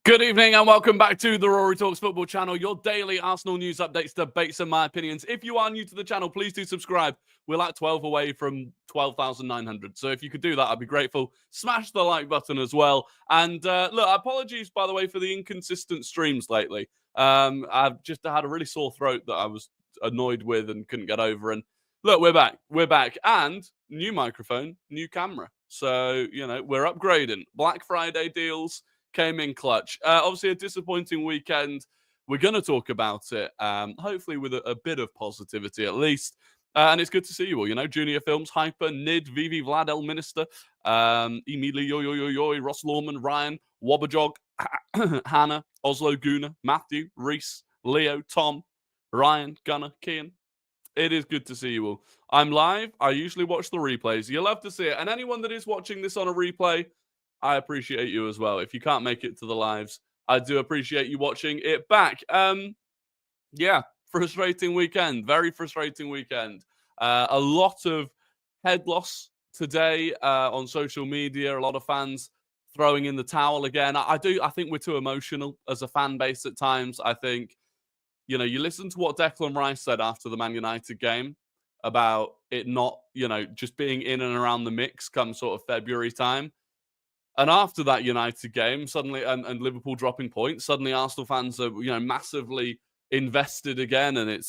Good evening and welcome back to the Rory Talks Football channel, your daily Arsenal news updates, debates and my opinions. If you are new to the channel, please do subscribe. We're like 12 away from 12,900. So if you could do that, I'd be grateful. Smash the like button as well. And look, apologies, by the way, for the inconsistent streams lately. I've just had a really sore throat that I was annoyed with and couldn't get over. And look, we're back. We're back. And new microphone, new camera. So, we're upgrading. Black Friday deals came in clutch. Obviously, a disappointing weekend. We're going to talk about it, hopefully with a bit of positivity at least. And it's good to see you all. Junior Films, Hyper, Nid, Vivi, Vlad, El Minister, Emilio, Yo, Ross Lawman, Ryan, Wobberjog, Hannah, Oslo Guna, Matthew, Reese, Leo, Tom, Ryan, Gunnar, Kian. It is good to see you all. I'm live. I usually watch the replays. You'll love to see it. And anyone that is watching this on a replay, I appreciate you as well. If you can't make it to the lives, I do appreciate you watching it back. Yeah, frustrating weekend. Very frustrating weekend. A lot of head loss today on social media. A lot of fans throwing in the towel again. I think we're too emotional as a fan base at times. I think, you listen to what Declan Rice said after the Man United game about it not, just being in and around the mix come sort of February time. And after that United game, suddenly, and Liverpool dropping points, suddenly Arsenal fans are, massively invested again, and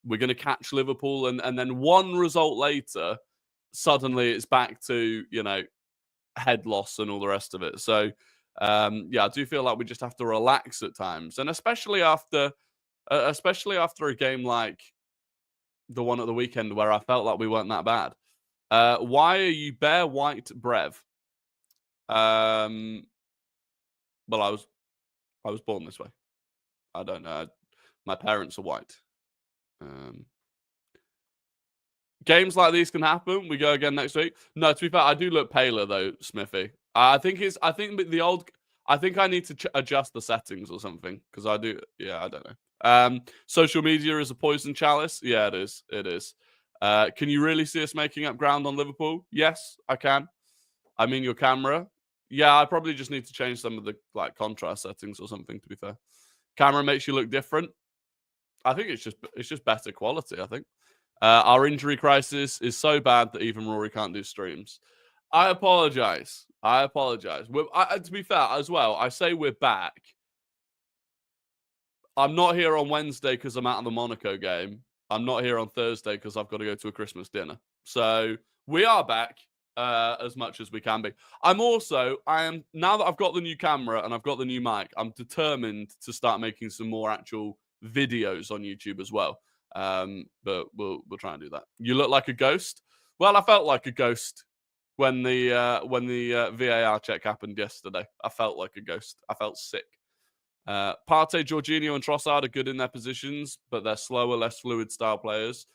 we're going to catch Liverpool, and then one result later, suddenly it's back to, head loss and all the rest of it. So, I do feel like we just have to relax at times, and especially after a game like the one at the weekend where I felt like we weren't that bad. Why are you bare white, Brev? Well, I was born this way. I don't know. My parents are white. Games like these can happen. We go again next week. No, to be fair, I do look paler though, Smithy. I think I need to adjust the settings or something because I do. Yeah, I don't know. Social media is a poison chalice. Yeah, it is. It is. Can you really see us making up ground on Liverpool? Yes, I can. I mean, your camera. Yeah, I probably just need to change some of the contrast settings or something, to be fair. Camera makes you look different. I think it's just better quality, I think. Our injury crisis is so bad that even Rory can't do streams. I apologize. To be fair as well, I say we're back. I'm not here on Wednesday because I'm out of the Monaco game. I'm not here on Thursday because I've got to go to a Christmas dinner. So we are back. As much as we can be. I am now that I've got the new camera and I've got the new mic, I'm determined to start making some more actual videos on YouTube as well. But we'll try and do that. You look like a ghost. Well, I felt like a ghost when the VAR check happened yesterday. I felt like a ghost. I felt sick. Partey, Jorginho, and Trossard are good in their positions, but they're slower, less fluid style players.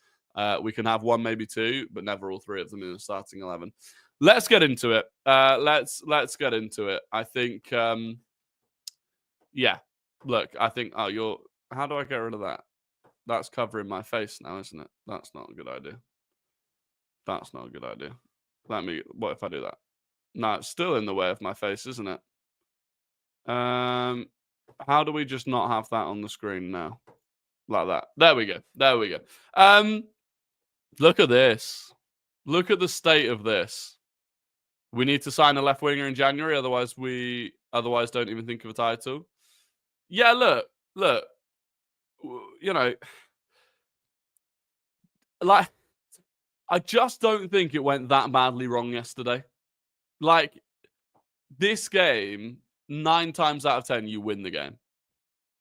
We can have one, maybe two, but never all three of them in the starting 11. Let's get into it. Let's get into it. I think, yeah. Look, I think. Oh, how do I get rid of that? That's covering my face now, isn't it? That's not a good idea. That's not a good idea. What if I do that? No, it's still in the way of my face, isn't it? How do we just not have that on the screen now? Like that. There we go. Look at this. Look at the state of this. We need to sign a left winger in January, otherwise don't even think of a title. Yeah, look. I just don't think it went that badly wrong yesterday. This game, 9 times out of 10, you win the game.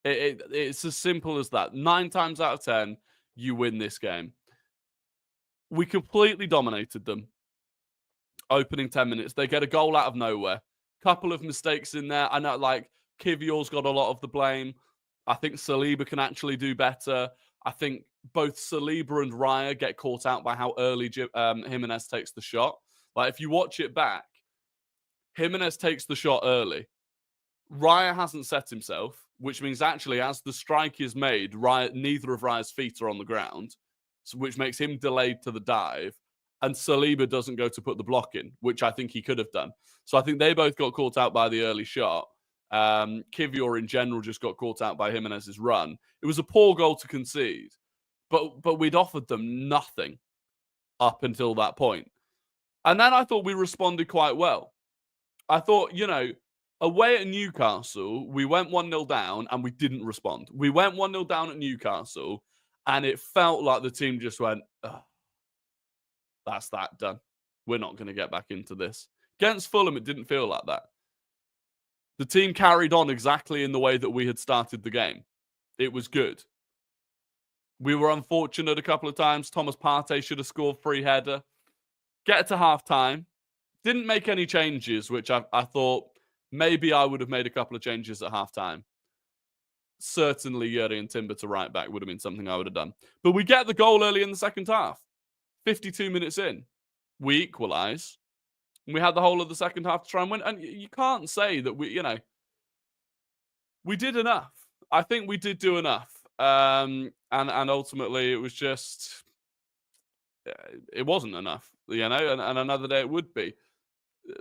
It's as simple as that. 9 times out of 10, you win this game. We completely dominated them. Opening 10 minutes. They get a goal out of nowhere. Couple of mistakes in there. I know, Kivior's got a lot of the blame. I think Saliba can actually do better. I think both Saliba and Raya get caught out by how early Jimenez takes the shot. If you watch it back, Jimenez takes the shot early. Raya hasn't set himself, which means actually as the strike is made, neither of Raya's feet are on the ground, which makes him delayed to the dive. And Saliba doesn't go to put the block in, which I think he could have done. So I think they both got caught out by the early shot. Kivior in general just got caught out by Jimenez's run. It was a poor goal to concede, but we'd offered them nothing up until that point. And then I thought we responded quite well. I thought, away at Newcastle, we went 1-0 down and we didn't respond. We went 1-0 down at Newcastle and it felt like the team just went, that's that done. We're not going to get back into this. Against Fulham, it didn't feel like that. The team carried on exactly in the way that we had started the game. It was good. We were unfortunate a couple of times. Thomas Partey should have scored free header. Get to half-time. Didn't make any changes, which I thought maybe I would have made a couple of changes at half-time. Certainly, Jurriën Timber to right back would have been something I would have done. But we get the goal early in the second half. 52 minutes in. We equalise. We had the whole of the second half to try and win. And you can't say that we did enough. I think we did do enough. And ultimately, it was just... It wasn't enough, and another day it would be.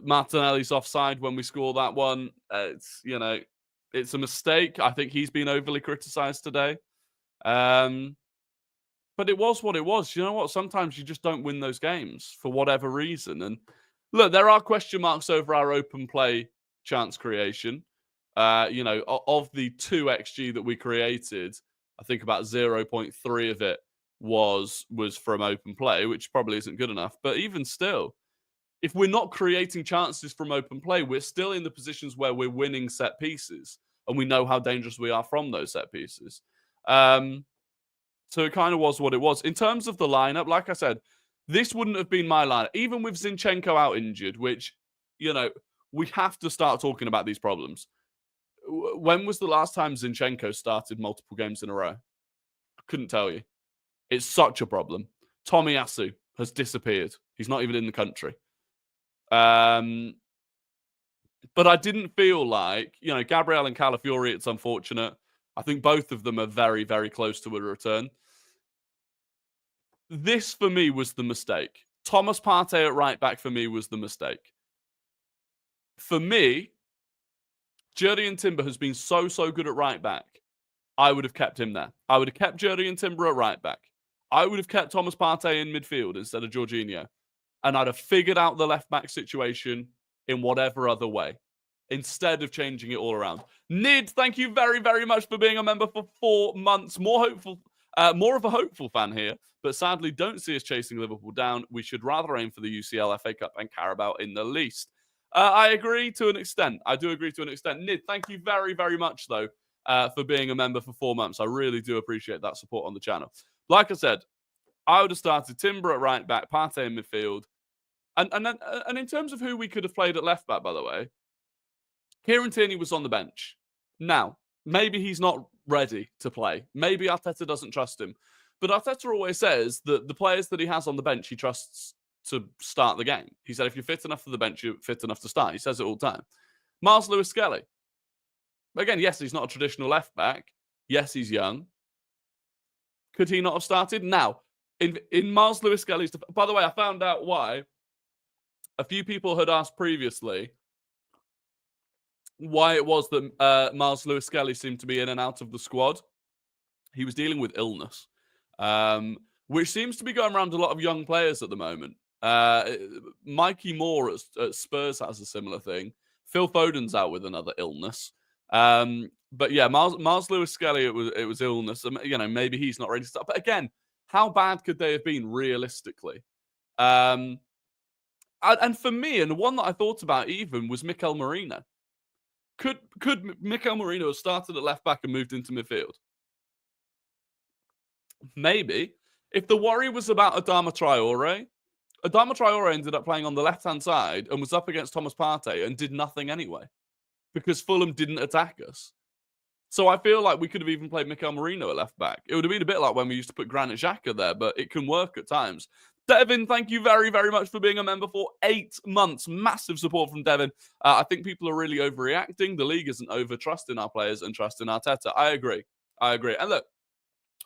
Martinelli's offside when we score that one. It's a mistake. I think he's been overly criticised today. But it was what it was. You know what? Sometimes you just don't win those games for whatever reason. And look, there are question marks over our open play chance creation. Of the 2 XG that we created, I think about 0.3 of it was from open play, which probably isn't good enough. But even still, if we're not creating chances from open play, we're still in the positions where we're winning set pieces, and we know how dangerous we are from those set pieces. So it kind of was what it was. In terms of the lineup, like I said, this wouldn't have been my lineup, even with Zinchenko out injured, which, we have to start talking about these problems. When was the last time Zinchenko started multiple games in a row? I couldn't tell you. It's such a problem. Tomiyasu has disappeared. He's not even in the country. But I didn't feel like, Gabriel and Calafiori, it's unfortunate. I think both of them are very, very close to a return. This, for me, was the mistake. Thomas Partey at right back, for me, was the mistake. For me, Jurriën Timber has been so good at right back. I would have kept him there. I would have kept Jurriën Timber at right back. I would have kept Thomas Partey in midfield instead of Jorginho. And I'd have figured out the left-back situation in whatever other way, instead of changing it all around. Nid, thank you very, very much for being a member for 4 months. More of a hopeful fan here, but sadly don't see us chasing Liverpool down. We should rather aim for the UCL, FA Cup and Carabao in the least. I agree to an extent. I do agree to an extent. Nid, thank you very, very much, though, for being a member for 4 months. I really do appreciate that support on the channel. Like I said, I would have started Timber at right back, Partey in midfield. And in terms of who we could have played at left back, by the way, Kieran Tierney was on the bench. Now, maybe he's not ready to play. Maybe Arteta doesn't trust him. But Arteta always says that the players that he has on the bench, he trusts to start the game. He said, if you're fit enough for the bench, you're fit enough to start. He says it all the time. Miles Lewis-Skelly. Again, yes, he's not a traditional left back. Yes, he's young. Could he not have started? Now, in Miles Lewis-Skelly's... By the way, I found out why. A few people had asked previously why it was that Miles Lewis-Skelly seemed to be in and out of the squad. He was dealing with illness, which seems to be going around a lot of young players at the moment. Mikey Moore at Spurs has a similar thing. Phil Foden's out with another illness. But yeah, Miles Lewis-Skelly, it was illness. Maybe he's not ready to start. But again, how bad could they have been realistically? And for me, and the one that I thought about even was Mikel Merino. Could Mikel Merino have started at left back and moved into midfield? Maybe. If the worry was about Adama Traore ended up playing on the left-hand side and was up against Thomas Partey and did nothing anyway because Fulham didn't attack us. So I feel like we could have even played Mikel Merino at left back. It would have been a bit like when we used to put Granit Xhaka there, but it can work at times. Devin, thank you very, very much for being a member for 8 months. Massive support from Devin. I think people are really overreacting. The league isn't over trusting our players and trusting Arteta. I agree. And look,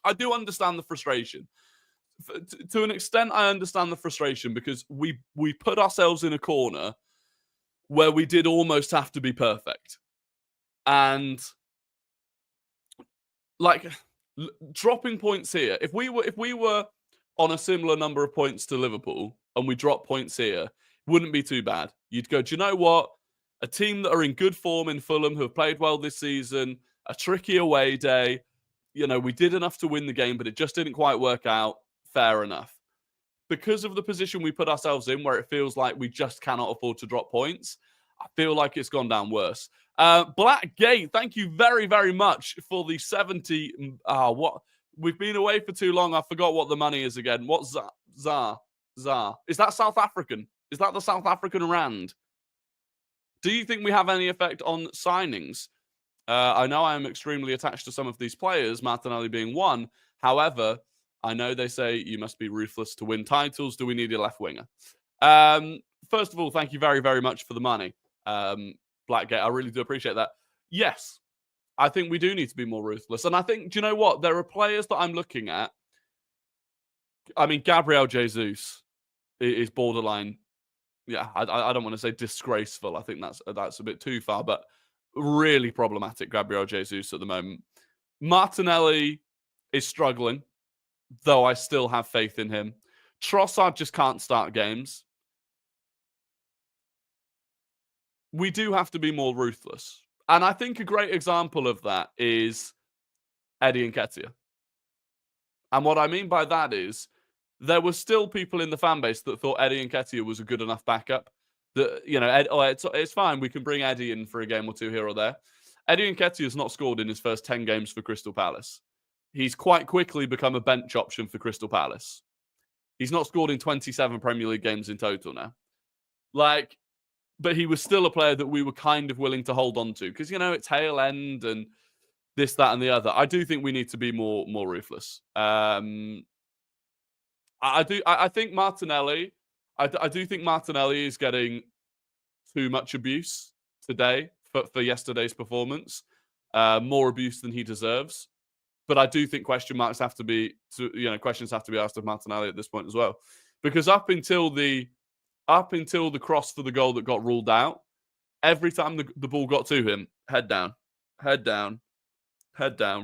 I do understand the frustration. To an extent, I understand the frustration because we put ourselves in a corner where we did almost have to be perfect. And like dropping points here, if we were on a similar number of points to Liverpool and we drop points here, wouldn't be too bad. You'd go, do you know what? A team that are in good form in Fulham, who have played well this season, a tricky away day. You know, we did enough to win the game, but it just didn't quite work out. Fair enough. Because of the position we put ourselves in, where it feels like we just cannot afford to drop points, I feel like it's gone down worse. Blackgate, thank you very, very much for the 70. What? We've been away for too long. I forgot what the money is again. What's ZAR? Is that South African? Is that the South African rand? Do you think we have any effect on signings? I know I am extremely attached to some of these players, Martinelli being one. However, I know they say you must be ruthless to win titles. Do we need a left winger? First of all, thank you very, very much for the money. Blackgate, I really do appreciate that. Yes, I think we do need to be more ruthless. And I think, do you know what? There are players that I'm looking at. I mean, Gabriel Jesus is borderline. Yeah, I don't want to say disgraceful. I think that's a bit too far, but really problematic, Gabriel Jesus at the moment. Martinelli is struggling, though I still have faith in him. Trossard just can't start games. We do have to be more ruthless. And I think a great example of that is Eddie Nketiah. And what I mean by that is there were still people in the fan base that thought Eddie Nketiah was a good enough backup. That, you know, it's fine. We can bring Eddie in for a game or two here or there. Eddie Nketiah has not scored in his first 10 games for Crystal Palace. He's quite quickly become a bench option for Crystal Palace. He's not scored in 27 Premier League games in total now. But he was still a player that we were kind of willing to hold on to because, you know, it's tail end and this, that, and the other. I do think we need to be more ruthless. I think Martinelli. I do think Martinelli is getting too much abuse today for yesterday's performance. More abuse than he deserves. But I do think questions have to be asked of Martinelli at this point as well, because up until the cross for the goal that got ruled out, every time the ball got to him, head down,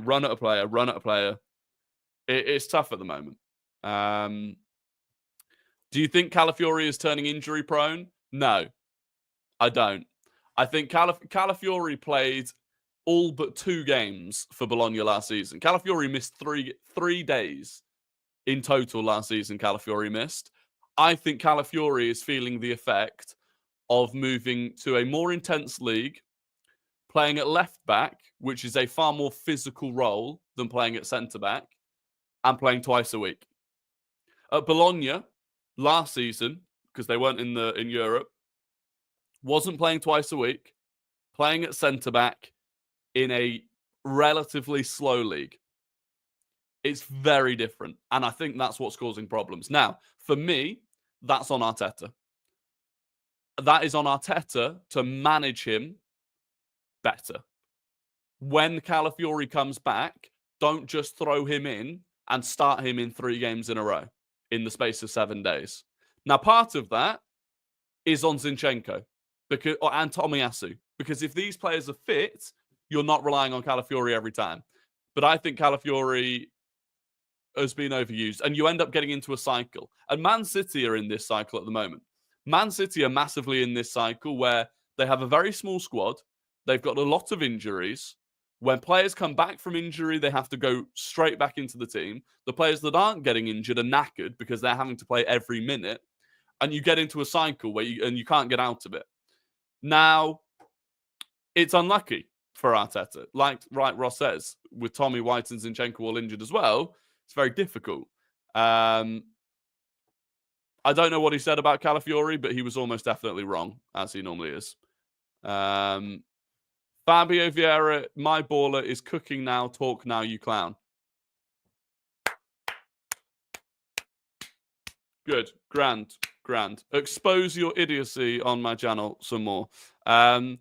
run at a player. It's tough at the moment. Do you think Calafiori is turning injury prone? No, I don't. I think Calafiori played all but 2 games for Bologna last season. Calafiori missed three days in total last season. Calafiori missed. I think Calafiori is feeling the effect of moving to a more intense league, playing at left back, which is a far more physical role than playing at centre back, and playing twice a week. At Bologna last season, because they weren't in Europe, wasn't playing twice a week, playing at centre back in a relatively slow league. It's very different. And I think that's what's causing problems. Now, for me, that's on Arteta. That is on Arteta to manage him better. When Calafiori comes back, don't just throw him in and start him in 3 games in a row in the space of 7 days. Now, part of that is on Zinchenko and Tomiyasu. Because if these players are fit, you're not relying on Calafiori every time. But I think Calafiori has been overused, and you end up getting into a cycle. And Man City are in this cycle at the moment. Man City are massively in this cycle where they have a very small squad. They've got a lot of injuries. When players come back from injury, they have to go straight back into the team. The players that aren't getting injured are knackered because they're having to play every minute. And you get into a cycle where you can't get out of it. Now, it's unlucky for Arteta. Like Ross says, with Tommy White and Zinchenko all injured as well, it's very difficult. I don't know what he said about Calafiori, but he was almost definitely wrong, as he normally is. Fabio Vieira, my baller is cooking now. Talk now, you clown. Good. Grand. Expose your idiocy on my channel some more. Fabio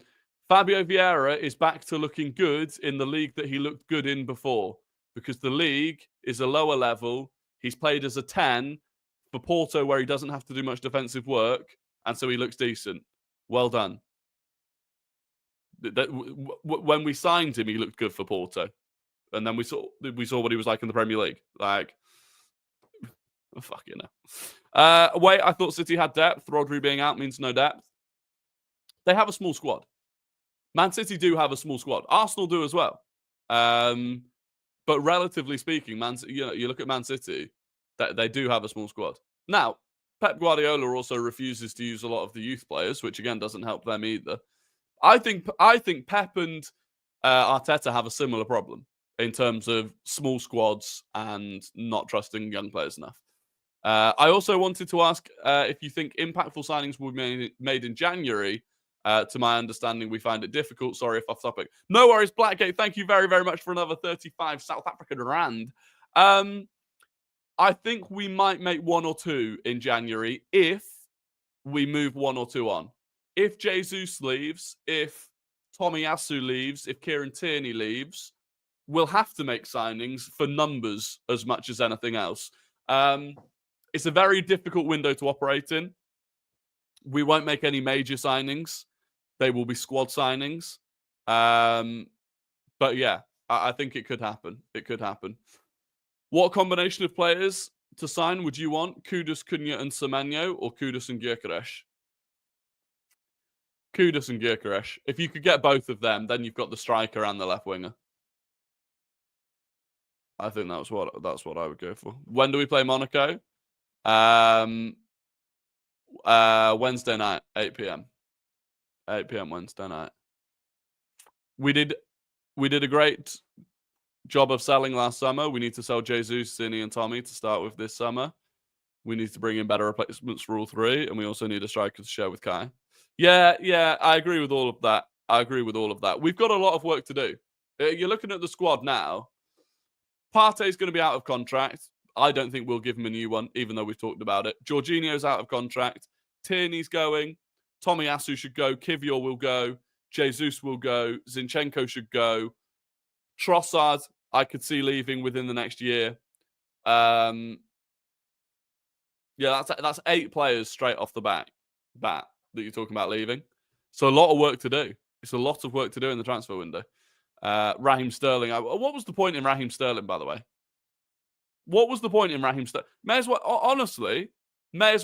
Vieira is back to looking good in the league that he looked good in before, because the league is a lower level. He's played as a 10 for Porto, where he doesn't have to do much defensive work, and so he looks decent. Well done. When we signed him, he looked good for Porto, and then we saw what he was like in the Premier League. Like, fucking hell. Wait, I thought City had depth. Rodri being out means no depth. They have a small squad. Man City do have a small squad. Arsenal do as well. But relatively speaking, you look at Man City, they do have a small squad. Now, Pep Guardiola also refuses to use a lot of the youth players, which again doesn't help them either. I think Pep and Arteta have a similar problem in terms of small squads and not trusting young players enough. I also wanted to ask if you think impactful signings will be made in January. To my understanding, we find it difficult. Sorry if off topic. No worries, Blackgate. Thank you very, very much for another 35 South African rand. I think we might make 1 or 2 in January if we move 1 or 2 on. If Jesus leaves, if Tomiyasu leaves, if Kieran Tierney leaves, we'll have to make signings for numbers as much as anything else. It's a very difficult window to operate in. We won't make any major signings. They will be squad signings. But yeah, I think it could happen. It could happen. What combination of players to sign would you want? Kudus, Cunha, and Semenyo, or Kudus and Gyökeres? Kudus and Gyökeres. If you could get both of them, then you've got the striker and the left winger. I think that's what I would go for. When do we play Monaco? Wednesday night, 8 p.m. 8 p.m. Wednesday night. We did a great job of selling last summer. We need to sell Jesus, Cini, and Tommy to start with this summer. We need to bring in better replacements for all three, and we also need a striker to share with Kai. Yeah, I agree with all of that. We've got a lot of work to do. You're looking at the squad now. Partey's going to be out of contract. I don't think we'll give him a new one, even though we've talked about it. Jorginho's out of contract. Tierney's going. Tomiyasu should go. Kivior will go. Jesus will go. Zinchenko should go. Trossard, I could see leaving within the next year. Yeah, that's 8 players straight off the bat that you're talking about leaving. So a lot of work to do. It's a lot of work to do in the transfer window. Raheem Sterling. What was the point in Raheem Sterling, by the way? What was the point in Raheem Sterling? May as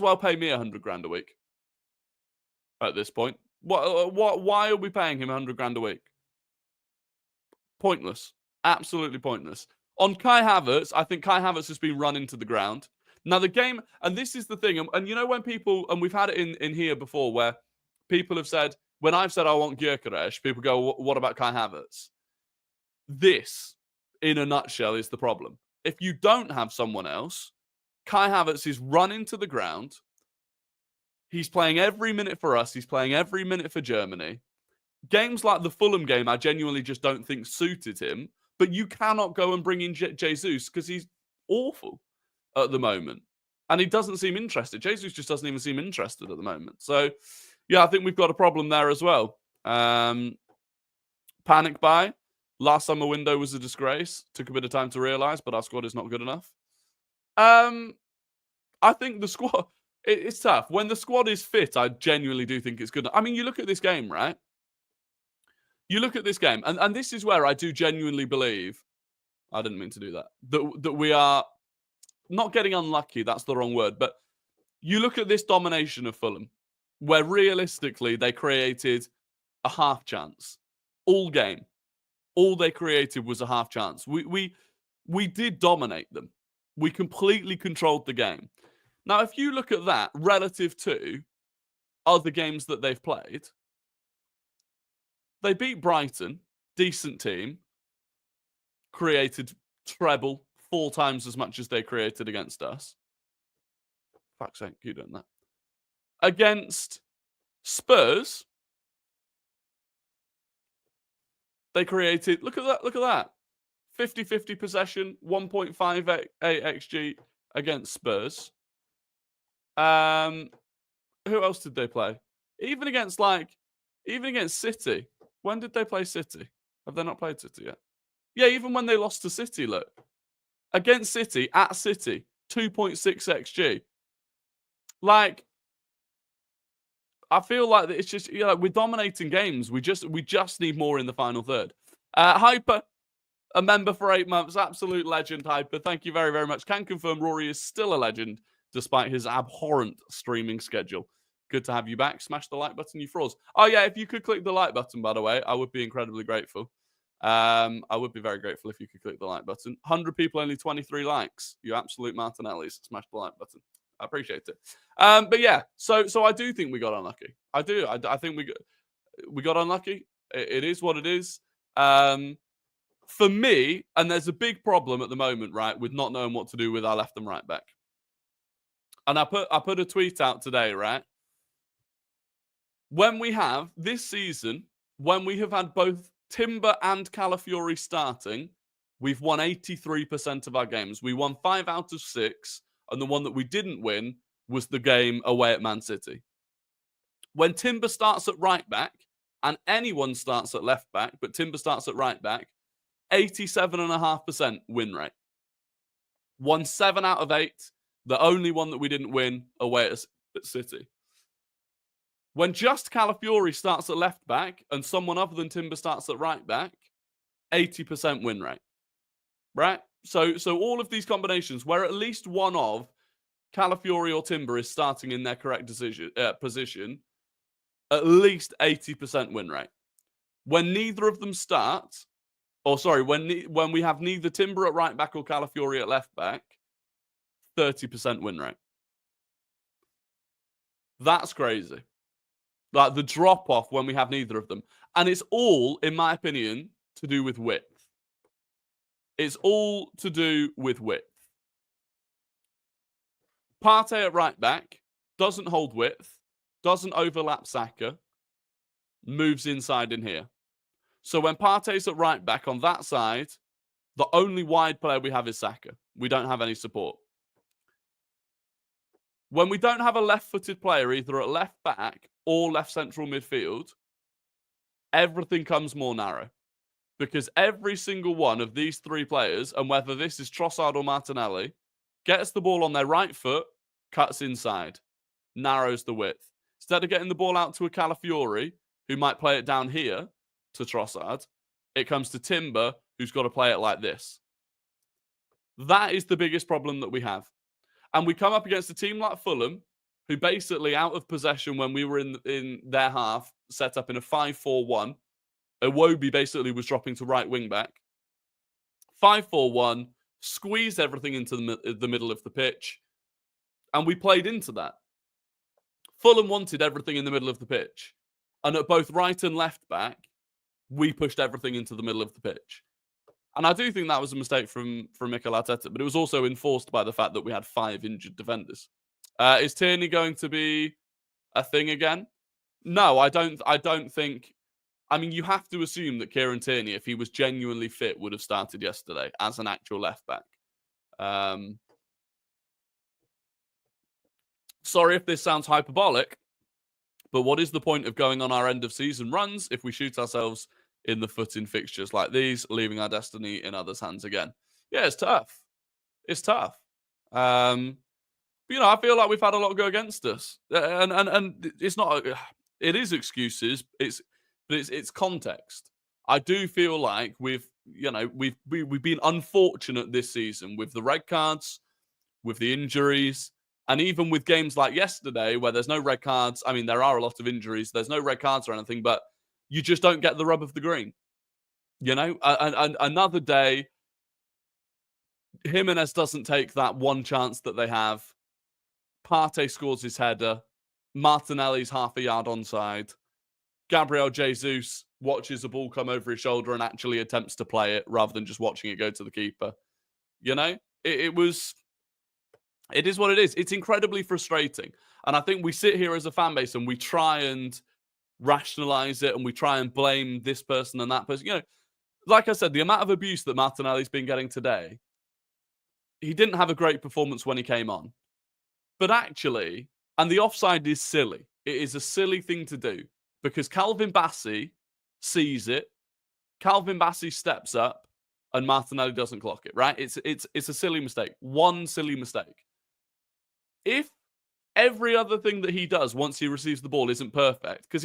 well pay me 100 grand a week. At this point, why are we paying him 100 grand a week? Pointless, absolutely pointless. On Kai Havertz, I think Kai Havertz has been run into the ground. Now the game, and this is the thing, and you know when people, and we've had it in here before, where people have said, when I've said I want Gyökeres, people go, what about Kai Havertz? This, in a nutshell, is the problem. If you don't have someone else, Kai Havertz is run into the ground. He's playing every minute for us. He's playing every minute for Germany. Games like the Fulham game, I genuinely just don't think suited him. But you cannot go and bring in Jesus because he's awful at the moment. And he doesn't seem interested. Jesus just doesn't even seem interested at the moment. So, yeah, I think we've got a problem there as well. Panic buy. Last summer window was a disgrace. Took a bit of time to realise, but our squad is not good enough. I think the squad... It's tough. When the squad is fit, I genuinely do think it's good. I mean, you look at this game, right? You look at this game, and this is where I do genuinely believe, I didn't mean to do that, that we are not getting unlucky, that's the wrong word, but you look at this domination of Fulham, where realistically they created a half chance all game. All they created was a half chance. We did dominate them. We completely controlled the game. Now, if you look at that relative to other games that they've played, they beat Brighton, decent team, created treble 4 times as much as they created against us. Fuck's sake, you doing that. Against Spurs, they created, look at that. 50-50 possession, 1.58 XG against Spurs. Who else did they play? Even against City. When did they play City? Have they not played City yet? Yeah, even when they lost to City, look. Against City, at City, 2.6 XG. Like, I feel like it's just, we're dominating games. We just need more in the final third. Hyper, a member for 8 months, absolute legend, Hyper. Thank you very, very much. Can confirm Rory is still a legend despite his abhorrent streaming schedule. Good to have you back. Smash the like button, you frauds. Oh yeah, if you could click the like button, by the way, I would be incredibly grateful. I would be very grateful if you could click the like button. 100 people, only 23 likes. You absolute Martinellis. Smash the like button. I appreciate it. But yeah, so I do think we got unlucky. I do. I think we got unlucky. It is what it is. For me, and there's a big problem at the moment, right, with not knowing what to do with our left and right back. And I put a tweet out today, right? When we have this season, when we have had both Timber and Calafiori starting, we've won 83% of our games. We won 5 out of 6, and the one that we didn't win was the game away at Man City. When Timber starts at right back, and anyone starts at left back, but Timber starts at right back, 87.5% win rate. Won 7 out of 8. The only one that we didn't win away at City. When just Calafiori starts at left back and someone other than Timber starts at right back, 80% win rate. Right? So all of these combinations where at least one of Calafiori or Timber is starting in their correct position, at least 80% win rate. When neither of them start, when we have neither Timber at right back or Calafiori at left back, 30% win rate. That's crazy. Like the drop off when we have neither of them. And it's all, in my opinion, to do with width. It's all to do with width. Partey at right back doesn't hold width, doesn't overlap Saka, moves inside in here. So when Partey's at right back on that side, the only wide player we have is Saka. We don't have any support. When we don't have a left-footed player either at left back or left central midfield, everything comes more narrow. Because every single one of these 3 players, and whether this is Trossard or Martinelli, gets the ball on their right foot, cuts inside, narrows the width. Instead of getting the ball out to a Calafiori, who might play it down here to Trossard, it comes to Timber, who's got to play it like this. That is the biggest problem that we have. And we come up against a team like Fulham, who basically out of possession when we were in their half, set up in a 5-4-1. Iwobi basically was dropping to right wing back. 5-4-1, squeezed everything into the middle of the pitch, and we played into that. Fulham wanted everything in the middle of the pitch. And at both right and left back, we pushed everything into the middle of the pitch. And I do think that was a mistake from Mikel Arteta, but it was also enforced by the fact that we had 5 injured defenders. Is Tierney going to be a thing again? No, I don't think. I mean, you have to assume that Kieran Tierney, if he was genuinely fit, would have started yesterday as an actual left back. Sorry if this sounds hyperbolic, but what is the point of going on our end of season runs if we shoot ourselves in the foot in fixtures like these, leaving our destiny in others' hands again? Yeah, it's tough. It's tough. I feel like we've had a lot go against us, and it's not. It is excuses. It's context. I do feel like we've been unfortunate this season with the red cards, with the injuries, and even with games like yesterday where there's no red cards. I mean, there are a lot of injuries. There's no red cards or anything, but you just don't get the rub of the green. And another day, Jimenez doesn't take that one chance that they have. Partey scores his header. Martinelli's half a yard onside. Gabriel Jesus watches the ball come over his shoulder and actually attempts to play it rather than just watching it go to the keeper. It is what it is. It's incredibly frustrating. And I think we sit here as a fan base and we try and rationalize it and we try and blame this person and that person. Like I said, the amount of abuse that Martinelli's been getting today, he didn't have a great performance when he came on. But actually, and the offside is silly. It is a silly thing to do because Calvin Bassey sees it. Calvin Bassey steps up and Martinelli doesn't clock it, right? It's a silly mistake. One silly mistake. If Every other thing that he does once he receives the ball isn't perfect, because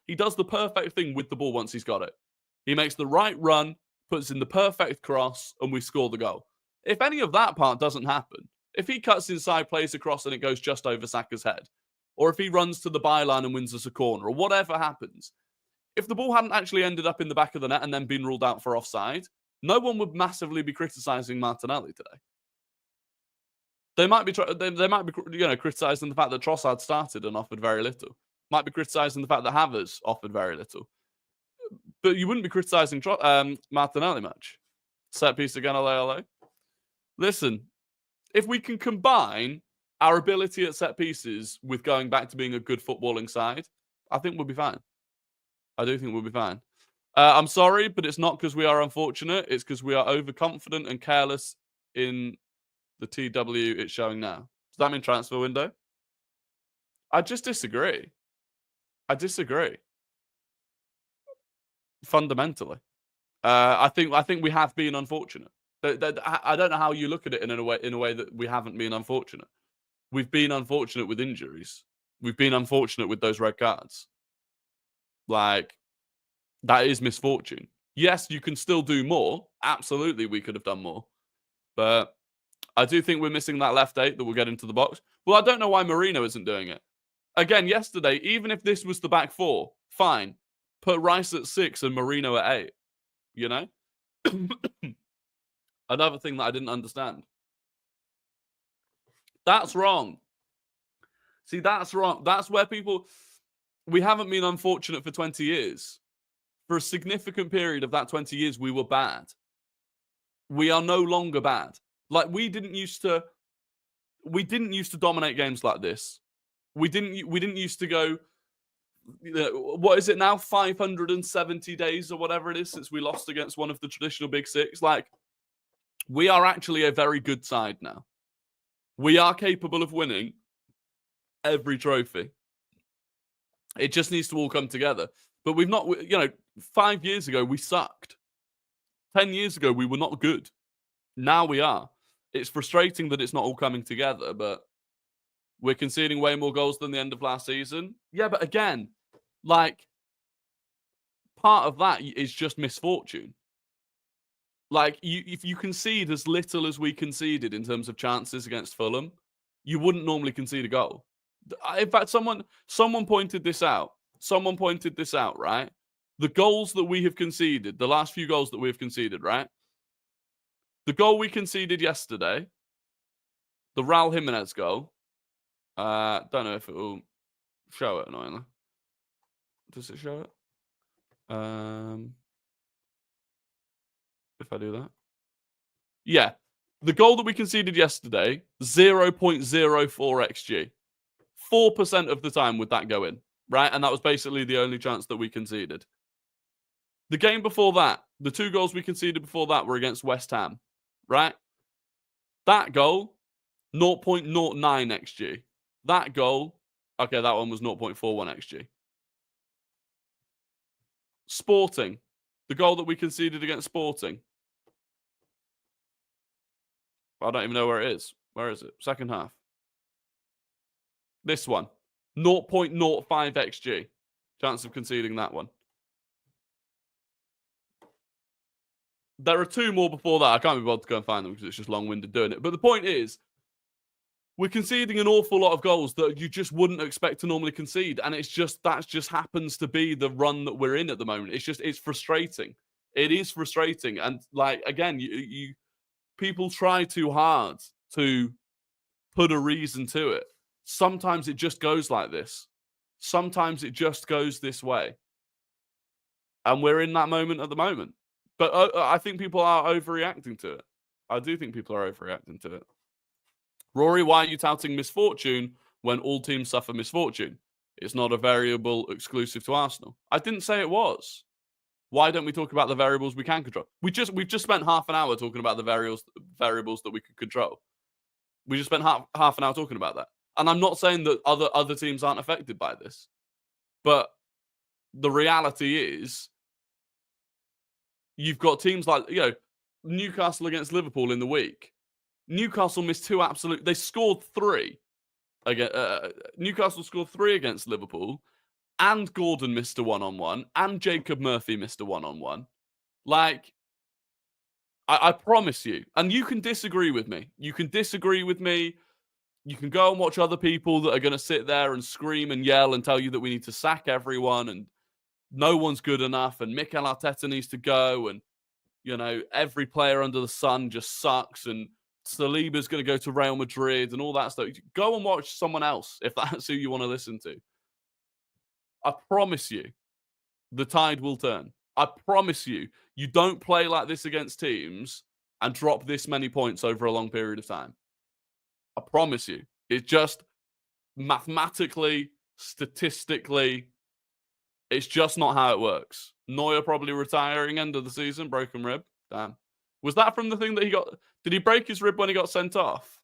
he does the perfect thing with the ball once he's got it. He makes the right run, puts in the perfect cross, and we score the goal. If any of that part doesn't happen, if he cuts inside, plays across, and it goes just over Saka's head, or if he runs to the byline and wins us a corner, or whatever happens, if the ball hadn't actually ended up in the back of the net and then been ruled out for offside, no one would massively be criticising Martinelli today. They might be, criticising the fact that Trossard started and offered very little. Might be criticising the fact that Havertz offered very little. But you wouldn't be criticising Martinelli much. Set piece again, ole. Listen, if we can combine our ability at set pieces with going back to being a good footballing side, I think we'll be fine. I do think we'll be fine. I'm sorry, but it's not because we are unfortunate. It's because we are overconfident and careless in the TW it's showing now. Does that mean transfer window? I just disagree. I disagree. Fundamentally. I think we have been unfortunate. I don't know how you look at it in a way that we haven't been unfortunate. We've been unfortunate with injuries. We've been unfortunate with those red cards. Like, that is misfortune. Yes, you can still do more. Absolutely, we could have done more. But I do think we're missing that left 8 that will get into the box. Well, I don't know why Marino isn't doing it. Again, yesterday, even if this was the back 4, fine. Put Rice at 6 and Marino at 8. You know? Another thing that I didn't understand. That's wrong. See, that's wrong. That's where we haven't been unfortunate for 20 years. For a significant period of that 20 years, we were bad. We are no longer bad. Like, we didn't used to dominate games like this. We didn't used to go, what is it now? 570 days or whatever it is since we lost against one of the traditional big 6. Like, we are actually a very good side now. We are capable of winning every trophy. It just needs to all come together. But we've not, 5 years ago, we sucked. 10 years ago, we were not good. Now we are. It's frustrating that it's not all coming together, but we're conceding way more goals than the end of last season. Yeah, but again, like, part of that is just misfortune. Like, if you concede as little as we conceded in terms of chances against Fulham, you wouldn't normally concede a goal. In fact, someone pointed this out. Someone pointed this out, right? The goals that we have conceded, the last few goals that we have conceded, right? The goal we conceded yesterday, the Raul Jimenez goal, don't know if it will show it, annoyingly. Does it show it? If I do that. Yeah. The goal that we conceded yesterday, 0.04 XG. 4% of the time would that go in, right? And that was basically the only chance that we conceded. The game before that, the 2 goals we conceded before that were against West Ham, right? That goal, 0.09 XG. That goal, okay, that one was 0.41 XG. Sporting, the goal that we conceded against Sporting. I don't even know where it is. Where is it? Second half. This one, 0.05 XG. Chance of conceding that one. There are 2 more before that. I can't be bothered to go and find them because it's just long-winded doing it. But the point is, we're conceding an awful lot of goals that you just wouldn't expect to normally concede. And that just happens to be the run that we're in at the moment. It's frustrating. It is frustrating. And like, again, people try too hard to put a reason to it. Sometimes it just goes like this. Sometimes it just goes this way. And we're in that moment at the moment. But I think people are overreacting to it. I do think people are overreacting to it. Rory, why are you touting misfortune when all teams suffer misfortune? It's not a variable exclusive to Arsenal. I didn't say it was. Why don't we talk about the variables we can control? We've just spent half an hour talking about the variables that we could control. We just spent half an hour talking about that. And I'm not saying that other teams aren't affected by this. But the reality is, you've got teams like, Newcastle against Liverpool in the week. Newcastle missed 2 absolute... They scored 3. Again, Newcastle scored 3 against Liverpool, and Gordon missed a one-on-one, and Jacob Murphy missed a one-on-one. Like, I promise you, and you can disagree with me. You can disagree with me. You can go and watch other people that are going to sit there and scream and yell and tell you that we need to sack everyone and no one's good enough and Mikel Arteta needs to go and, you know, every player under the sun just sucks and Saliba's going to go to Real Madrid and all that stuff. Go and watch someone else if that's who you want to listen to. I promise you, the tide will turn. I promise you, you don't play like this against teams and drop this many points over a long period of time. I promise you. It's just mathematically, statistically, it's just not how it works. Neuer probably retiring end of the season, broken rib. Damn. Was that from the thing that he got? Did he break his rib when he got sent off?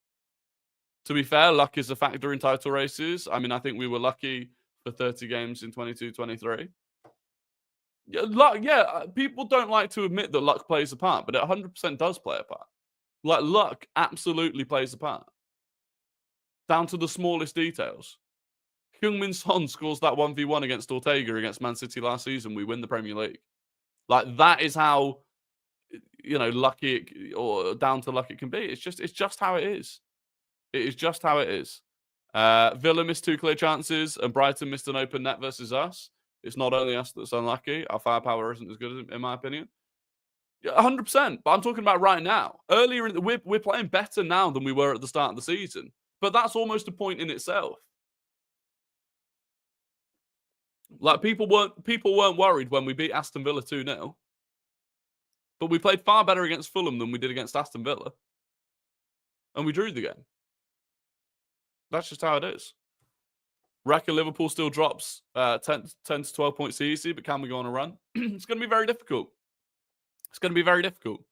To be fair, luck is a factor in title races. I mean, I think we were lucky for 30 games in 22-23. Yeah, luck, people don't like to admit that luck plays a part, but it 100% does play a part. Like, luck absolutely plays a part. Down to the smallest details. Heung-min Son scores that 1v1 against Ortega against Man City last season. We win the Premier League. Like, that is how, you know, lucky or down to luck it can be. It's just how it is. It is just how it is. Villa missed 2 clear chances and Brighton missed an open net versus us. It's not only us that's unlucky. Our firepower isn't as good, in my opinion. Yeah, 100%. But I'm talking about right now. Earlier, we're playing better now than we were at the start of the season. But that's almost a point in itself. Like, people weren't worried when we beat Aston Villa 2-0. But we played far better against Fulham than we did against Aston Villa. And we drew the game. That's just how it is. Reckon Liverpool still drops 10 to 12 points easy, but can we go on a run? It's going to be very difficult. It's going to be very difficult.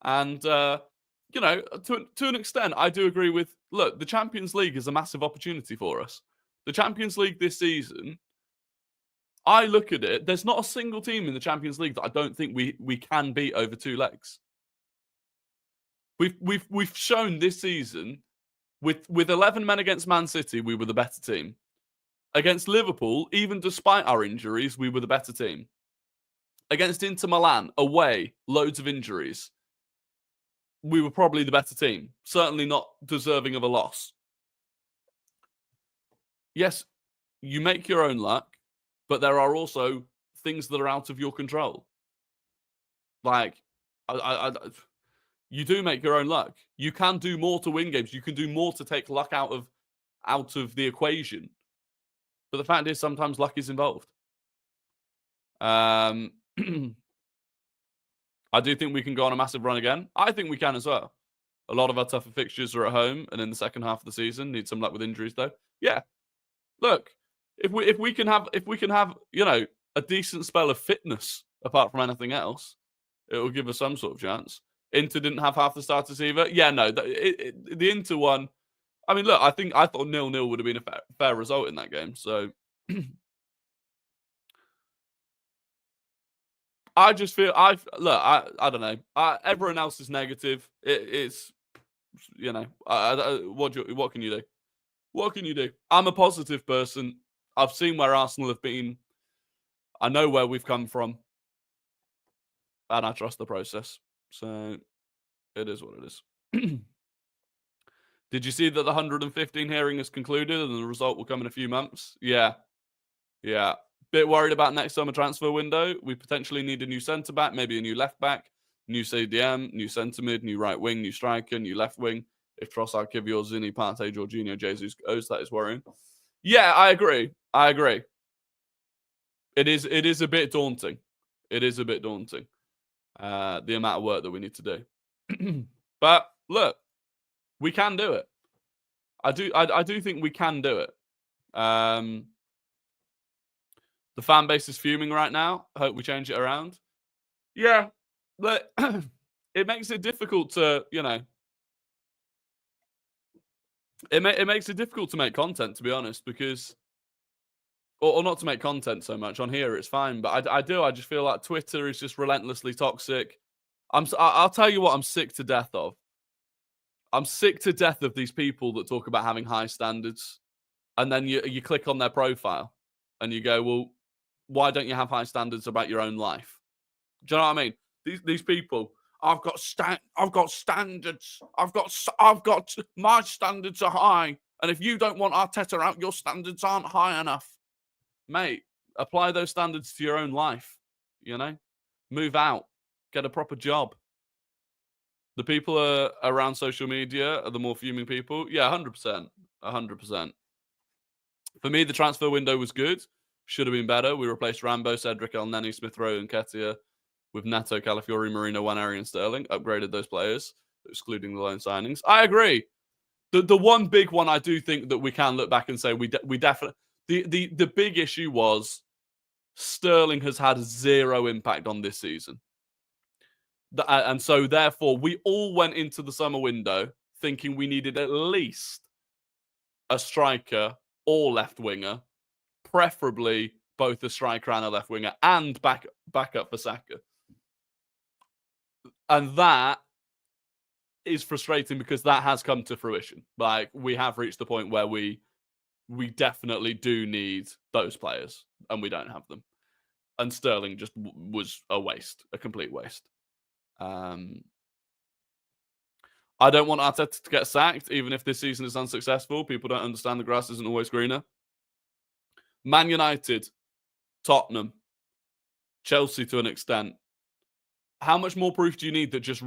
And, you know, to an extent, I do agree with, look, the Champions League is a massive opportunity for us. The Champions League this season, I look at it, there's not a single team in the Champions League that I don't think we can beat over 2 legs. We've shown this season, with 11 men against Man City, we were the better team. Against Liverpool, even despite our injuries, we were the better team. Against Inter Milan, away, loads of injuries, we were probably the better team. Certainly not deserving of a loss. Yes, you make your own luck, but there are also things that are out of your control. Like, you do make your own luck. You can do more to win games. You can do more to take luck out of the equation. But the fact is, sometimes luck is involved. I do think we can go on a massive run again. I think we can as well. A lot of our tougher fixtures are at home and in the second half of the season. Need some luck with injuries, though. Yeah. Look, if we can have, you know, a decent spell of fitness apart from anything else, it will give us some sort of chance. Inter didn't have half the starters either. Yeah, no, the Inter one. I mean, look, I thought 0-0 would have been a fair result in that game. So I just feel I don't know. Everyone else is negative. It's, you know, what can you do? What can you do? I'm a positive person. I've seen where Arsenal have been. I know where we've come from, and I trust the process. So it is what it is. Did you see that the 115 hearing is concluded and the result will come in a few months? Yeah. Bit worried about next summer transfer window. We potentially need a new centre-back, maybe a new left-back, new CDM, new centre-mid, new right wing, new striker, new left wing. If Trossard, Kivior, Zini, Partey, Jorginho, Jesus goes, that is worrying. Yeah, I agree. It is a bit daunting. It is a bit daunting. The amount of work that we need to do. But look, we can do it. I do think we can do it. The fan base is fuming right now. I hope we change it around. Yeah, but it makes it difficult to, you know, it makes it difficult to make content, to be honest, because, or not to make content so much. On here, it's fine, but I just feel like Twitter is just relentlessly toxic. I'll tell you what I'm sick to death of. I'm sick to death of these people that talk about having high standards. And then you click on their profile and you go, well, why don't you have high standards about your own life? Do you know what I mean? These people, I've got standards. My standards are high. And if you don't want Arteta out, your standards aren't high enough. Mate, apply those standards to your own life, you know? Move out. Get a proper job. The people around social media are the more fuming people. Yeah, 100%. 100%. For me, the transfer window was good. Should have been better. We replaced Rambo, Cedric, El Neni, Smith Rowe, and Ketia with Neto, Calafiori, Marino, Waneri, and Sterling. Upgraded those players, excluding the loan signings. I agree. The one big one I do think that we can look back and say we definitely... The big issue was Sterling has had zero impact on this season. And so, therefore, we all went into the summer window thinking we needed at least a striker or left winger, preferably both a striker and a left winger, and back up for Saka. And that is frustrating because that has come to fruition. Like, we have reached the point where we definitely do need those players, and we don't have them. And Sterling just was a waste, a complete waste. I don't want Arteta to get sacked, even if this season is unsuccessful. People don't understand the grass isn't always greener. Man United, Tottenham, Chelsea to an extent. How much more proof do you need that just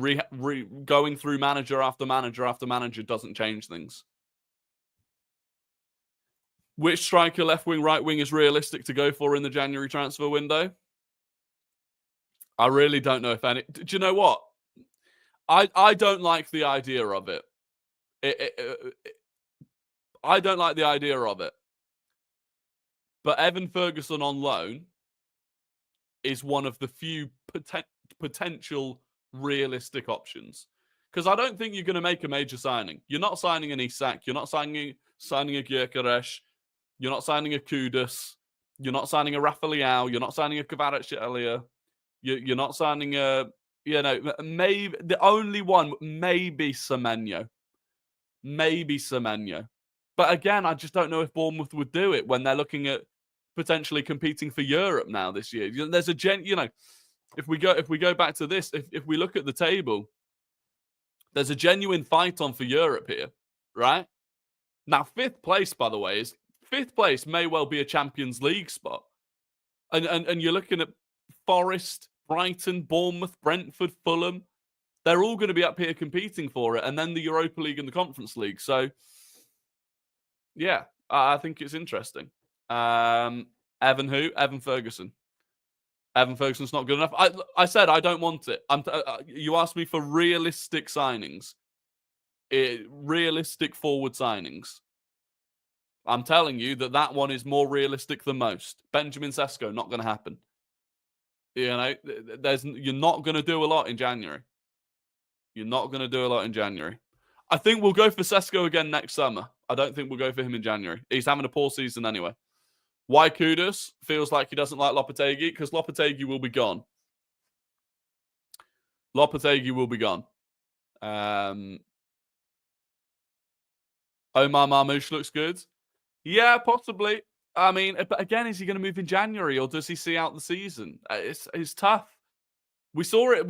going through manager after manager after manager doesn't change things? Which striker, left wing, right wing is realistic to go for in the January transfer window? I really don't know if any. Do you know what? I don't like the idea of it. I don't like the idea of it. But Evan Ferguson on loan is one of the few potential realistic options. Because I don't think you're going to make a major signing. You're not signing an Isak. You're not signing a Gyökeres. You're not signing a Kudus. You're not signing a Rafa Leao. You're not signing a Kvaratskhelia. You're not signing a... maybe the only one, maybe Semenyo. Maybe Semenyo. But again, I just don't know if Bournemouth would do it when they're looking at potentially competing for Europe now this year. There's if we go back to this, if we look at the table, there's a genuine fight on for Europe here, right? Now, fifth place, by the way, may well be a Champions League spot. And you're looking at Forest, Brighton, Bournemouth, Brentford, Fulham. They're all going to be up here competing for it. And then the Europa League and the Conference League. So, yeah, I think it's interesting. Evan Ferguson. Evan Ferguson's not good enough. I said I don't want it. You asked me for realistic signings. Realistic forward signings. I'm telling you that one is more realistic than most. Benjamin Sesko, not going to happen. You're not going to do a lot in January. You're not going to do a lot in January. I think we'll go for Sesko again next summer. I don't think we'll go for him in January. He's having a poor season anyway. Why Kudus feels like he doesn't like Lopetegui? Because Lopetegui will be gone. Lopetegui will be gone. Omar Marmoush looks good. Yeah, possibly. I mean, but again, is he going to move in January or does he see out the season? It's tough. We saw it.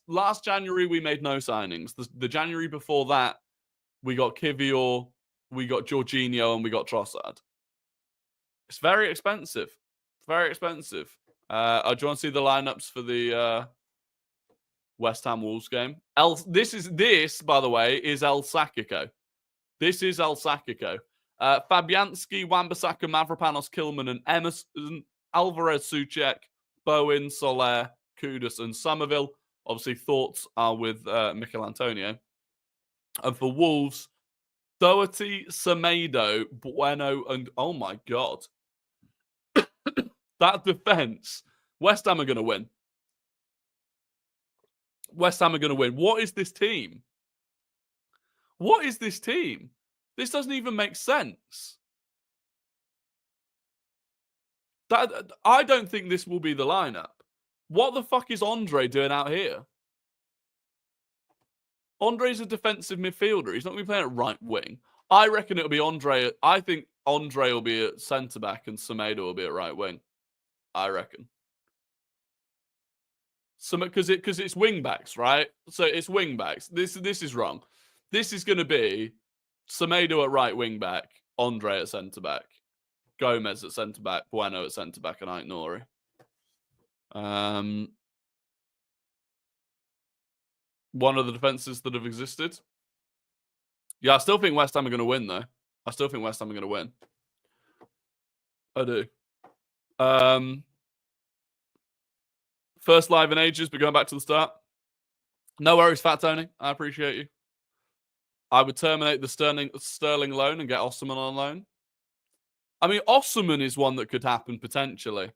Last January we made no signings. The January before that, we got Kivior, we got Jorginho, and we got Trossard. It's very expensive. Very expensive. Do you want to see the lineups for the West Ham Wolves game? This, by the way, is El Sakiko. This is El Sakiko. Fabianski, Wan-Bissaka, Mavropanos, Kilman, and Emerson, Alvarez, Souček, Bowen, Soler, Kudus, and Somerville. Obviously, thoughts are with Mikel Antonio. And for Wolves, Doherty, Semedo, Bueno, and oh my God. That defense, West Ham are going to win. West Ham are going to win. What is this team? What is this team? This doesn't even make sense. I don't think this will be the lineup. What the fuck is Andre doing out here? Andre's a defensive midfielder. He's not going to be playing at right wing. I reckon it'll be Andre. I think Andre will be at centre back and Semedo will be at right wing. I reckon. Because it's wing backs, right? So it's wing backs. This is wrong. This is going to be Semedo at right wing back, Andre at centre back, Gomez at centre back, Bueno at centre back, and Aït-Nouri. One of the defences that have existed. Yeah, I still think West Ham are going to win, though. I still think West Ham are going to win. I do. First live in ages, but going back to the start. No worries, Fat Tony. I appreciate you. I would terminate the Sterling loan and get Osimhen on loan. I mean, Osimhen is one that could happen potentially.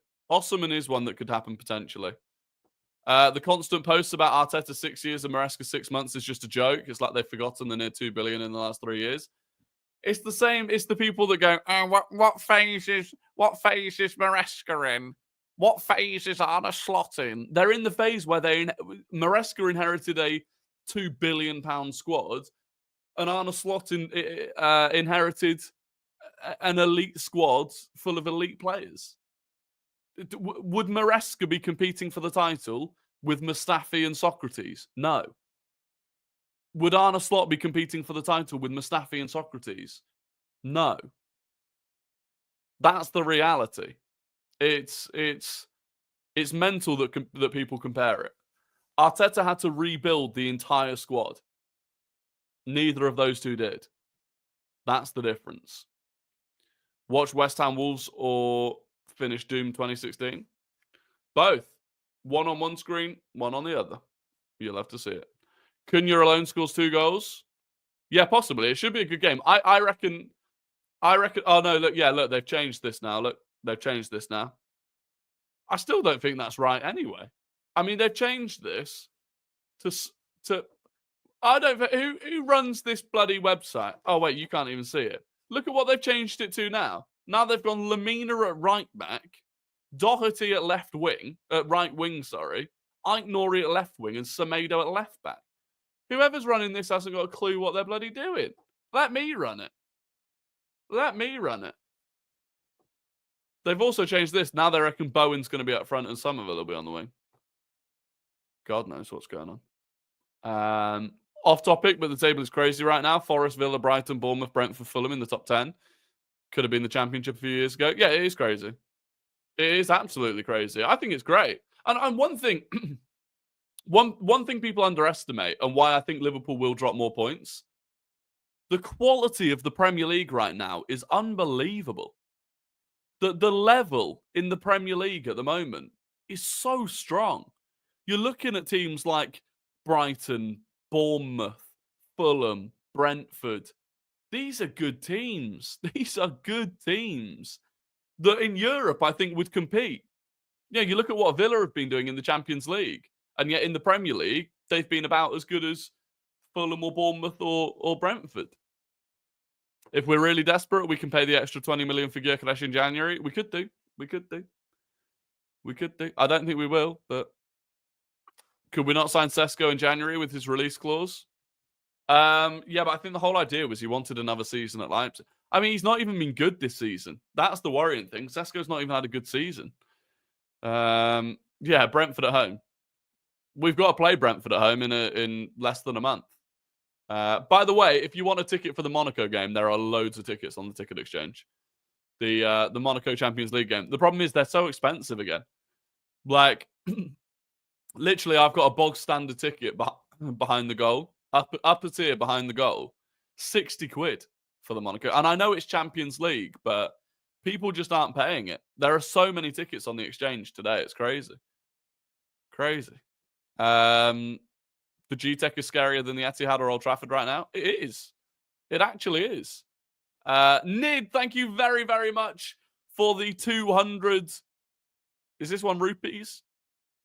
The constant posts about Arteta 6 years and Maresca 6 months is just a joke. It's like they've forgotten the near 2 billion in the last 3 years. It's the same. It's the people that go, oh, what phase is Maresca in? What phase is Arne Slot in? They're in the phase where Maresca inherited a £2 billion squad, and Arne Slot inherited an elite squad full of elite players. Would Maresca be competing for the title with Mustafi and Socrates? No. Would Arne Slot be competing for the title with Mustafi and Socrates? No. That's the reality. It's mental that people compare it. Arteta had to rebuild the entire squad. Neither of those two did. That's the difference. Watch West Ham Wolves or finish Doom 2016. Both. One on one screen, one on the other. You'll have to see it. Cunha alone scores 2 goals. Yeah, possibly. It should be a good game. I reckon. Oh no! Look, they've changed this now. I still don't think that's right. Anyway, I mean, they've changed this to. I don't. Who runs this bloody website? Oh wait, you can't even see it. Look at what they've changed it to now. Now they've gone Lamina at right back, Doherty at right wing, Aït-Nouri at left wing, and Semedo at left back. Whoever's running this hasn't got a clue what they're bloody doing. Let me run it. They've also changed this. Now they reckon Bowen's going to be up front and Somerville will be on the wing. God knows what's going on. Off topic, but the table is crazy right now. Forest, Villa, Brighton, Bournemouth, Brentford, Fulham in the top 10. Could have been the Championship a few years ago. Yeah, it is crazy. It is absolutely crazy. I think it's great. And one thing, one thing people underestimate, and why I think Liverpool will drop more points, the quality of the Premier League right now is unbelievable. The level in the Premier League at the moment is so strong. You're looking at teams like Brighton, Bournemouth, Fulham, Brentford. These are good teams. These are good teams that in Europe, I think, would compete. Yeah, you look at what Villa have been doing in the Champions League, and yet in the Premier League, they've been about as good as Fulham or Bournemouth or Brentford. If we're really desperate, we can pay the extra 20 million for Gyökeres in January. We could do. I don't think we will, but could we not sign Sesko in January with his release clause? Yeah, but I think the whole idea was he wanted another season at Leipzig. I mean, he's not even been good this season. That's the worrying thing. Sesko's not even had a good season. Yeah, Brentford at home. We've got to play Brentford at home in less than a month. By the way, if you want a ticket for the Monaco game, there are loads of tickets on the ticket exchange. The Monaco Champions League game. The problem is they're so expensive again. Like, literally, I've got a bog standard ticket behind the goal. Upper tier behind the goal. 60 quid for the Monaco. And I know it's Champions League, but people just aren't paying it. There are so many tickets on the exchange today. It's crazy. The G-Tech is scarier than the Etihad or Old Trafford right now. It is. It actually is. Nid, thank you very, very much for the 200. Is this one rupees?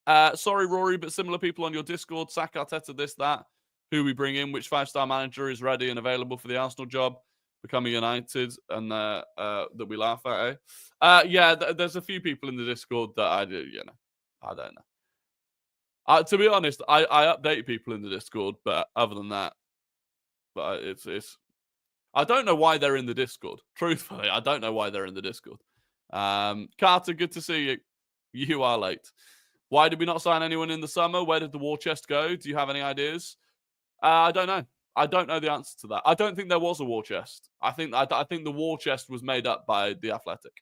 Sorry, Rory, but similar people on your Discord. Sack, Arteta, this, that. Who we bring in, which 5-star manager is ready and available for the Arsenal job, becoming United, and that we laugh at, yeah, there's a few people in the Discord that I don't know. To be honest, I update people in the Discord, but other than that, it's I don't know why they're in the Discord. Truthfully, I don't know why they're in the Discord. Carter, good to see you. You are late. Why did we not sign anyone in the summer? Where did the war chest go? Do you have any ideas? I don't know. I don't know the answer to that. I don't think there was a war chest. I think the war chest was made up by the Athletic.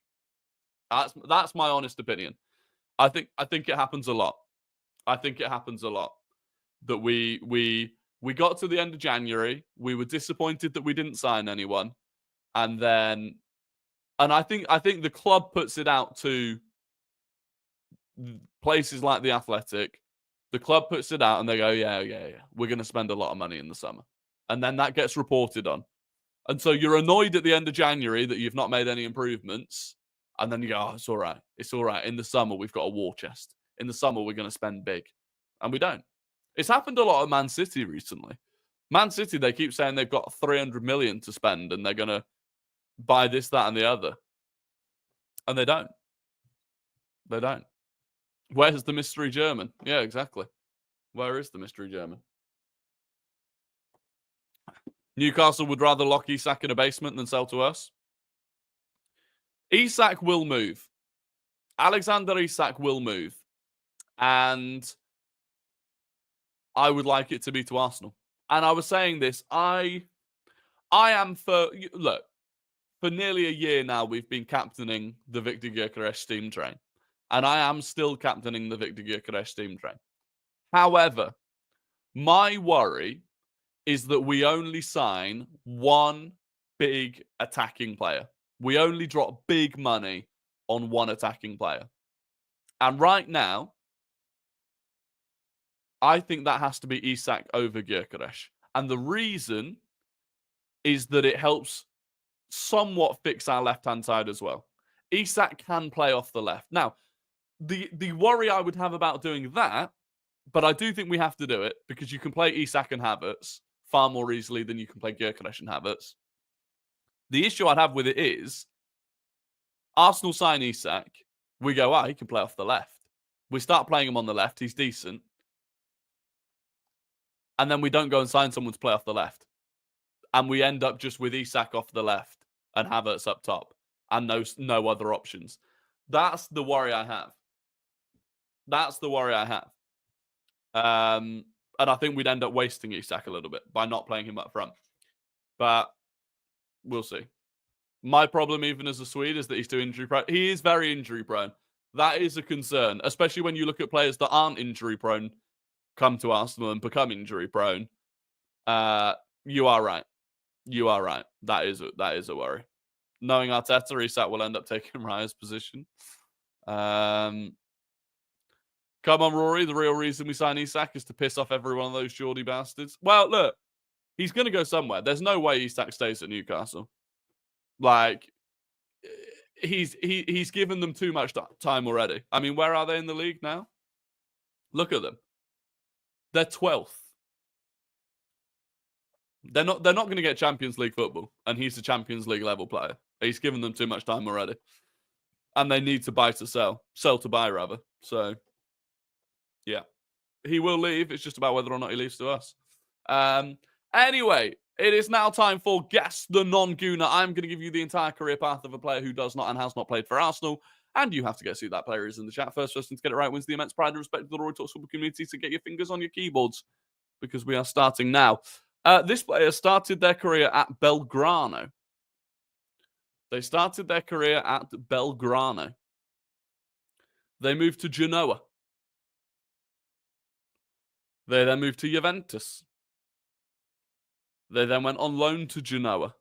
That's my honest opinion. I think it happens a lot. I think it happens a lot that we got to the end of January. We were disappointed that we didn't sign anyone, and I think the club puts it out to places like the Athletic. The club puts it out, and they go, yeah, we're going to spend a lot of money in the summer, and then that gets reported on, and so you're annoyed at the end of January that you've not made any improvements, and then you go, oh, it's all right. It's all right. In the summer, we've got a war chest. In the summer, we're going to spend big, and we don't. It's happened a lot at Man City recently. Man City, they keep saying they've got 300 million to spend and they're going to buy this, that, and the other. And they don't. They don't. Where's the mystery German? Yeah, exactly. Where is the mystery German? Newcastle would rather lock Isak in a basement than sell to us. Isak will move. Alexander Isak will move. And I would like it to be to Arsenal. And I was saying this, I am for nearly a year now, we've been captaining the Victor Gyökeres steam train. And I am still captaining the Victor Gyökeres steam train. However, my worry is that we only sign one big attacking player. We only drop big money on one attacking player. And right now, I think that has to be Isak over Gyökeres. And the reason is that it helps somewhat fix our left-hand side as well. Isak can play off the left. Now, the worry I would have about doing that, but I do think we have to do it because you can play Isak and Havertz far more easily than you can play Gyökeres and Havertz. The issue I'd have with it is Arsenal sign Isak. We go, he can play off the left. We start playing him on the left. He's decent. And then we don't go and sign someone to play off the left. And we end up just with Isak off the left and Havertz up top and no other options. That's the worry I have. That's the worry I have. And I think we'd end up wasting Isak a little bit by not playing him up front. But we'll see. My problem, even as a Swede, is that he's too injury prone. He is very injury prone. That is a concern, especially when you look at players that aren't injury prone come to Arsenal and become injury prone. You are right. You are right. That is a worry. Knowing Arteta, Isak will end up taking Raya's position. Come on, Rory. The real reason we sign Isak is to piss off every one of those Geordie bastards. Well, look, he's going to go somewhere. There's no way Isak stays at Newcastle. Like, he's given them too much time already. I mean, where are they in the league now? Look at them. They're 12th. They're not going to get Champions League football, and he's a Champions League level player. He's given them too much time already. And they need to buy to sell. Sell to buy, rather. So, yeah. He will leave. It's just about whether or not he leaves to us. Anyway, it is now time for Guess the Non-Gooner. I'm going to give you the entire career path of a player who does not and has not played for Arsenal. And you have to guess who that player is in the chat. First person to get it right wins the immense pride and respect of the Rory Talks Football community. So get your fingers on your keyboards because we are starting now. This player started their career at Belgrano. They started their career at Belgrano. They moved to Genoa. They then moved to Juventus. They then went on loan to Genoa.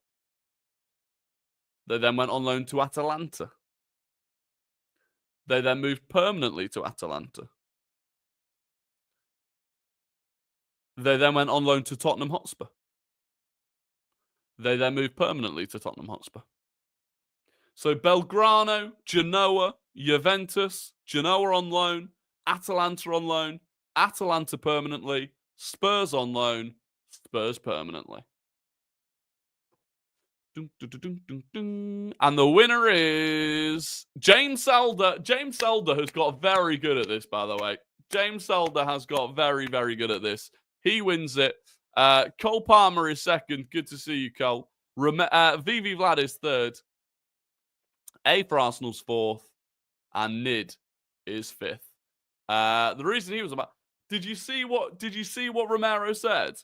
They then went on loan to Atalanta. They then moved permanently to Atalanta. They then went on loan to Tottenham Hotspur. They then moved permanently to Tottenham Hotspur. So Belgrano, Genoa, Juventus, Genoa on loan, Atalanta on loan, Atalanta permanently, Spurs on loan, Spurs permanently. And the winner is James Selder. James Selder has got very good at this, by the way. James Selder has got very, very good at this. He wins it. Cole Palmer is second. Good to see you, Cole. VV Vlad is third. A for Arsenal's fourth. And Nid is fifth. The reason he was about... Did you see what Romero said?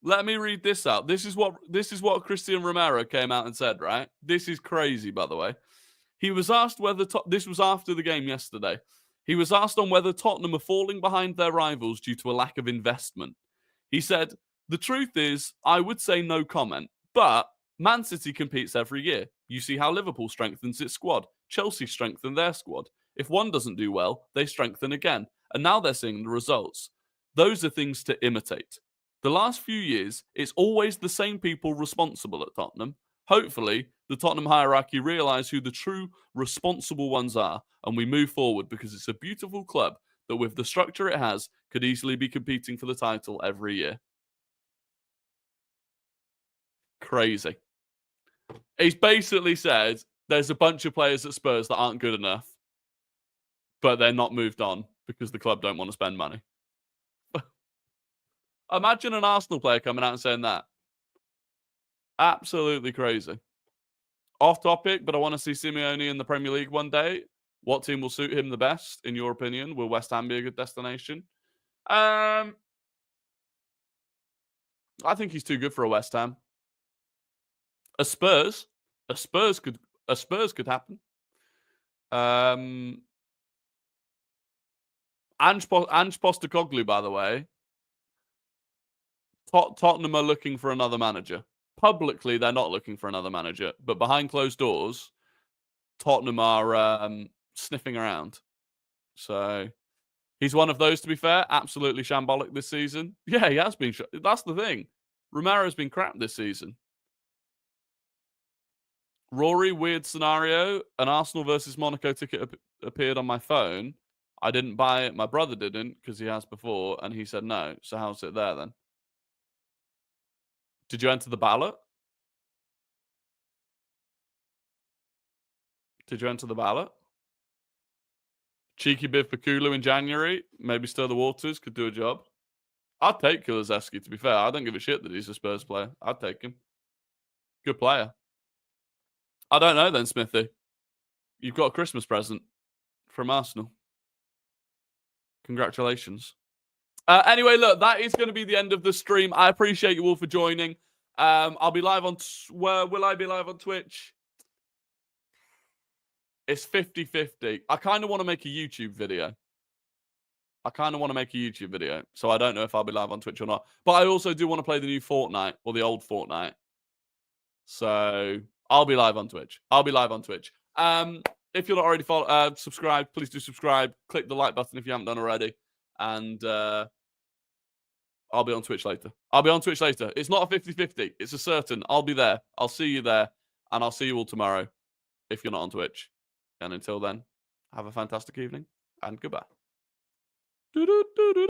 Let me read this out. This is what Christian Romero came out and said, right? This is crazy, by the way. He was asked whether... This was after the game yesterday. He was asked on whether Tottenham are falling behind their rivals due to a lack of investment. He said, "The truth is, I would say no comment, but Man City competes every year. You see how Liverpool strengthens its squad. Chelsea strengthen their squad. If one doesn't do well, they strengthen again. And now they're seeing the results. Those are things to imitate. The last few years, it's always the same people responsible at Tottenham. Hopefully, the Tottenham hierarchy realise who the true responsible ones are, and we move forward because it's a beautiful club that, with the structure it has, could easily be competing for the title every year." Crazy. He's basically said there's a bunch of players at Spurs that aren't good enough, but they're not moved on because the club don't want to spend money. Imagine an Arsenal player coming out and saying that. Absolutely crazy. Off topic, but I want to see Simeone in the Premier League one day. What team will suit him the best, in your opinion? Will West Ham be a good destination? I think he's too good for a West Ham. A Spurs could happen. Ange Postecoglou, by the way. Tottenham are looking for another manager. Publicly, they're not looking for another manager, but behind closed doors, Tottenham are sniffing around. So he's one of those, to be fair. Absolutely shambolic this season. Yeah, he has been. That's the thing. Romero's been crap this season. Rory, weird scenario. An Arsenal versus Monaco ticket appeared on my phone. I didn't buy it. My brother didn't because he has before, and he said no. So how's it there then? Did you enter the ballot? Did you enter the ballot? Cheeky bid for Kulu in January. Maybe stir the waters. Could do a job. I'd take Kulusevski, to be fair. I don't give a shit that he's a Spurs player. I'd take him. Good player. I don't know then, Smithy. You've got a Christmas present from Arsenal. Congratulations. Anyway, look, that is going to be the end of the stream. I appreciate you all for joining. I'll be live on... Where will I be live on Twitch? It's 50-50. I kind of want to make a YouTube video. So I don't know if I'll be live on Twitch or not. But I also do want to play the new Fortnite, or the old Fortnite. So I'll be live on Twitch. If you're not already subscribed, please do subscribe. Click the like button if you haven't done already. And I'll be on Twitch later. It's not a 50-50. It's a certain. I'll be there. I'll see you there. And I'll see you all tomorrow if you're not on Twitch. And until then, have a fantastic evening and goodbye.